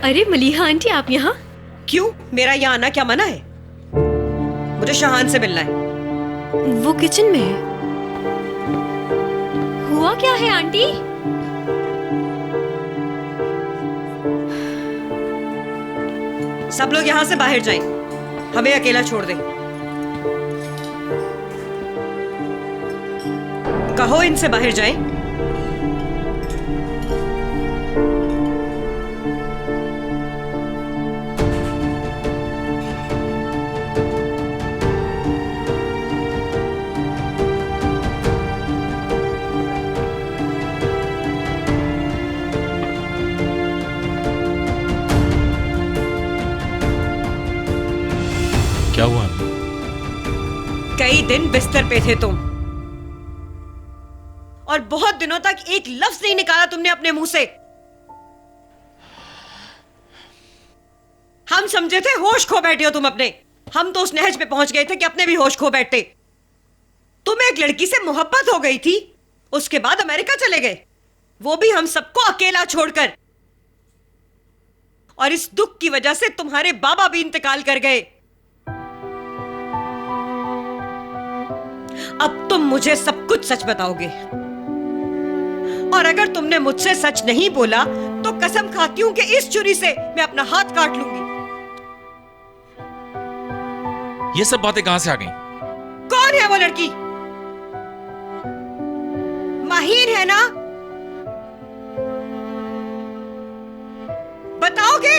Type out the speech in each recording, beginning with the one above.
अरे मलीहा आंटी, आप यहाँ? क्यों? मेरा यहाँ आना क्या मना है? मुझे शाहान से मिलना है। वो किचन में है। हुआ क्या है आंटी? सब लोग यहाँ से बाहर जाएं, हमें अकेला छोड़ दें। कहो इनसे बाहर जाएं। क्या हुआ? कई दिन बिस्तर पे थे तुम, और बहुत दिनों तक एक लफ्ज नहीं निकाला तुमने अपने मुंह से। हम समझे थे होश खो बैठे हो तुम अपने। हम तो उस नहज पे पहुंच गए थे कि अपने भी होश खो बैठते। तुम्हें एक लड़की से मोहब्बत हो गई थी, उसके बाद अमेरिका चले गए, वो भी हम सबको अकेला छोड़कर। और इस दुख की वजह से तुम्हारे बाबा भी इंतकाल कर गए। अब तुम मुझे सब कुछ सच बताओगे, और अगर तुमने मुझसे सच नहीं बोला तो कसम खाती हूं कि इस छुरी से मैं अपना हाथ काट लूंगी। ये सब बातें कहां से आ गई? कौन है वो लड़की? माहीन है ना? बताओगे?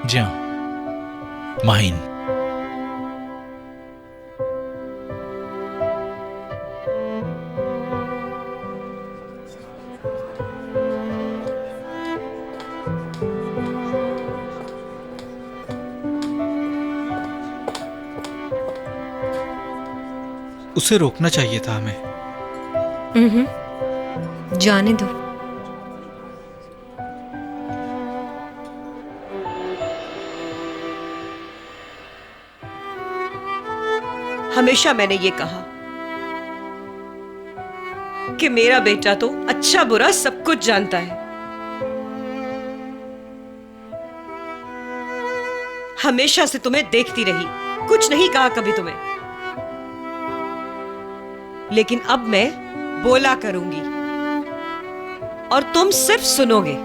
जी हाँ, माहीन। उसे रोकना चाहिए था हमें। जाने दो। हमेशा मैंने ये कहा कि मेरा बेटा तो अच्छा बुरा सब कुछ जानता है। हमेशा से तुम्हें देखती रही, कुछ नहीं कहा कभी तुम्हें, लेकिन अब मैं बोला करूंगी और तुम सिर्फ सुनोगे।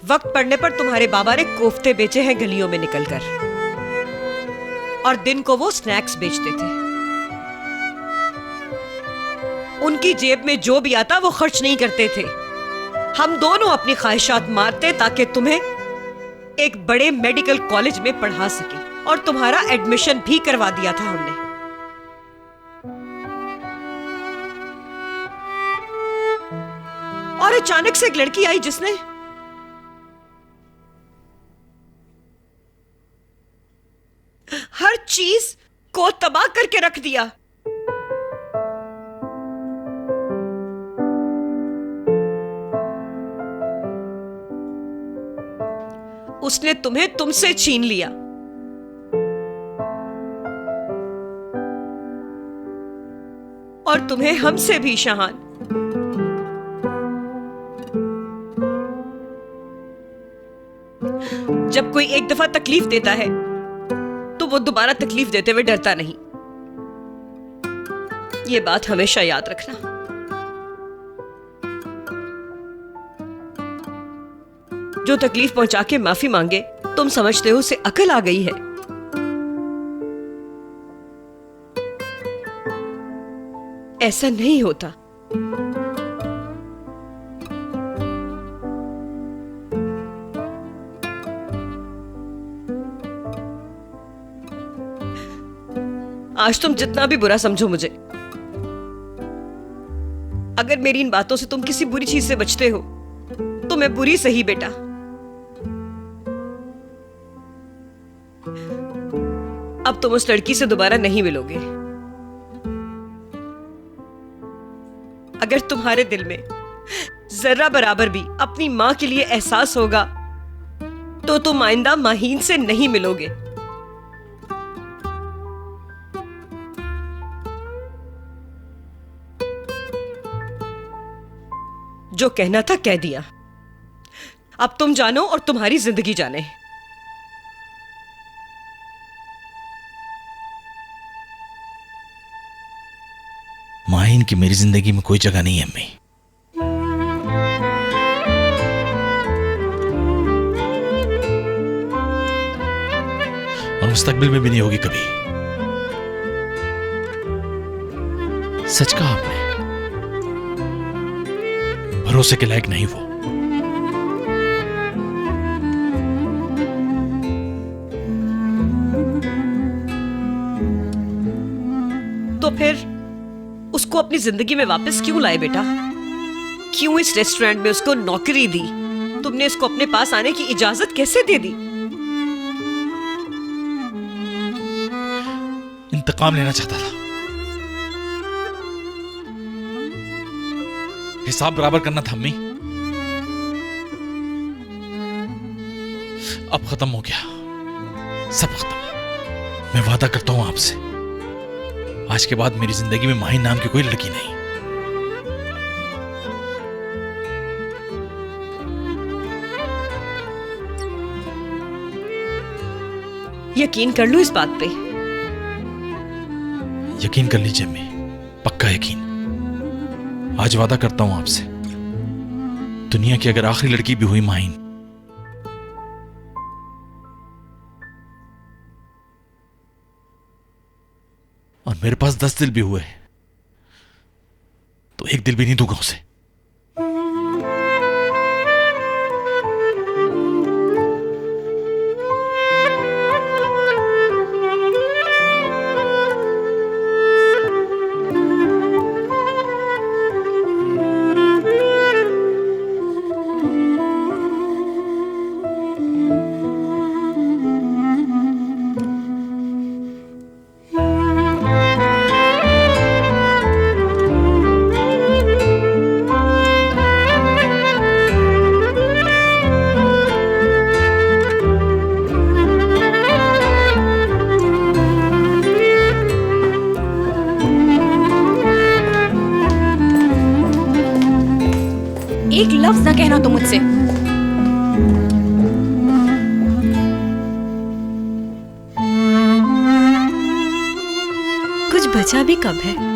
वक्त पड़ने पर तुम्हारे बाबा ने कोफ्ते बेचे हैं गलियों में निकलकर, और दिन को वो स्नैक्स बेचते थे। उनकी जेब में जो भी आता वो खर्च नहीं करते थे। हम दोनों अपनी ख्वाहिशात मारते ताकि तुम्हें एक बड़े मेडिकल कॉलेज में पढ़ा सके, और तुम्हारा एडमिशन भी करवा दिया था हमने। और अचानक से एक लड़की आई जिसने हर चीज को तबाह करके रख दिया। उसने तुम्हें तुमसे छीन लिया, और तुम्हें हमसे भी, शाहान। जब कोई एक दफा तकलीफ देता है तो वो दोबारा तकलीफ देते हुए डरता नहीं। ये बात हमेशा याद रखना। जो तकलीफ पहुंचा के माफी मांगे, तुम समझते हो उसे अकल आ गई है। ऐसा नहीं होता। आज तुम जितना भी बुरा समझो मुझे, अगर मेरी इन बातों से तुम किसी बुरी चीज से बचते हो तो मैं बुरी सही बेटा। अब तुम उस लड़की से दोबारा नहीं मिलोगे। अगर तुम्हारे दिल में जरा बराबर भी अपनी मां के लिए एहसास होगा तो तुम आइंदा माहीन से नहीं मिलोगे। जो कहना था कह दिया। अब तुम जानो और तुम्हारी जिंदगी जाने। माहिन की मेरी जिंदगी में कोई जगह नहीं है अम्मी। और मुस्तकबिल में भी नहीं होगी कभी। सच कहा आपने, भरोसे के लायक नहीं वो। तो फिर उसको अपनी जिंदगी में वापस क्यों लाए बेटा? क्यों इस रेस्टोरेंट में उसको नौकरी दी? तुमने उसको अपने पास आने की इजाजत कैसे दे दी? इंतकाम लेना चाहता था, हिसाब बराबर करना था अम्मी। अब खत्म हो गया, सब खत्म। मैं वादा करता हूं आपसे, आज के बाद मेरी जिंदगी में माहिन नाम की कोई लड़की नहीं। यकीन कर लो इस बात पे। यकीन कर लीजिए अम्मी, पक्का यकीन। आज वादा करता हूं आपसे, दुनिया की अगर आखिरी लड़की भी हुई माहिन, और मेरे पास 10 दिल भी हुए तो एक दिल भी नहीं दूंगा उसे। एक लफ्ज ना कहना तुम मुझसे। कुछ बचा भी कब है?